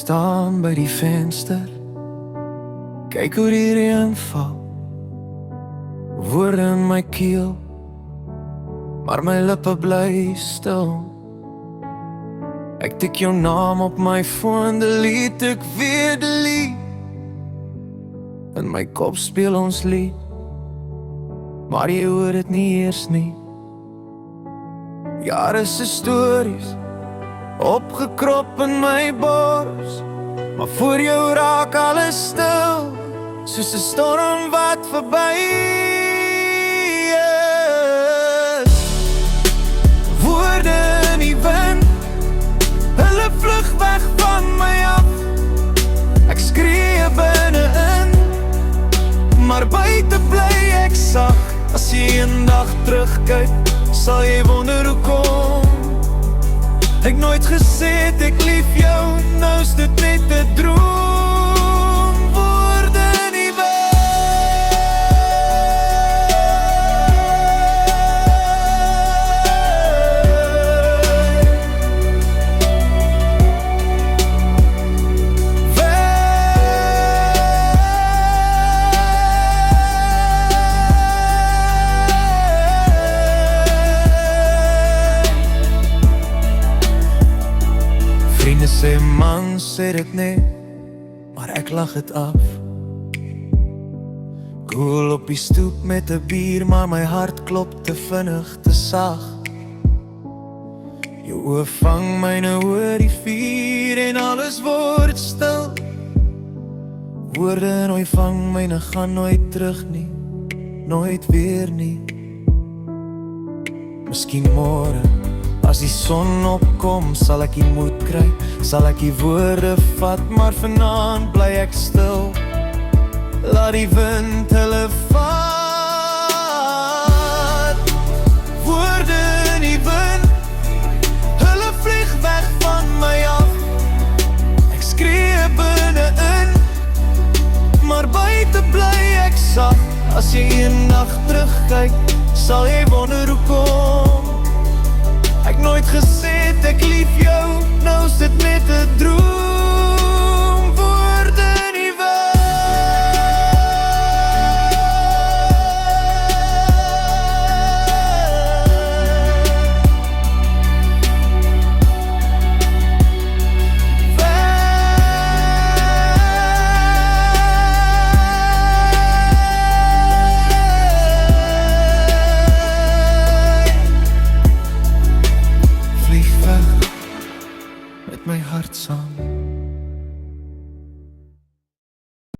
staan by die venster, kyk hoe die reën val, woorde in my keel, maar my lippe bly stil. Ek tik jou naam op my foon, delete ek weer delete. In my kop speel ons lied, maar jy hoor dit nie eers nie. Jare se stories, opgekrop in my bors, maar voor jou raak alles stil, soos 'n storm wat verby is. Woorde in die wind, hulle vlug weg van my af. Ek skree binne-in, maar buite bly ek sag. As jy eendag terugkyk, sal jy wonder hoekom ek nooit gesê het ek lief jou, nou is dit net 'n droom. Woorde in die Vriende sê man, sê dit net, maar ek lag het af. Koel op die stoep met 'n bier, maar my hart klop te vinnig, te sag. Jou oë vang myne oor die vuur en alles word stil. Woorde nooi vang myne, gaan nooit terug nie, nooit weer nie. Miskien môre, as die son opkom, sal ek die moed kry, sal ek die woorde vat, maar vanaand bly ek stil. Laat die wind hulle vat. Woorde in die wind, hulle vlieg weg van my af. Ek skree binne-in, maar buite bly ek sag. As jy eendag terugkyk, sal jy wonder hoekom ek nooit gesê het ek lief jou, nou is dit net 'n droom. Woorde in die my hart saam.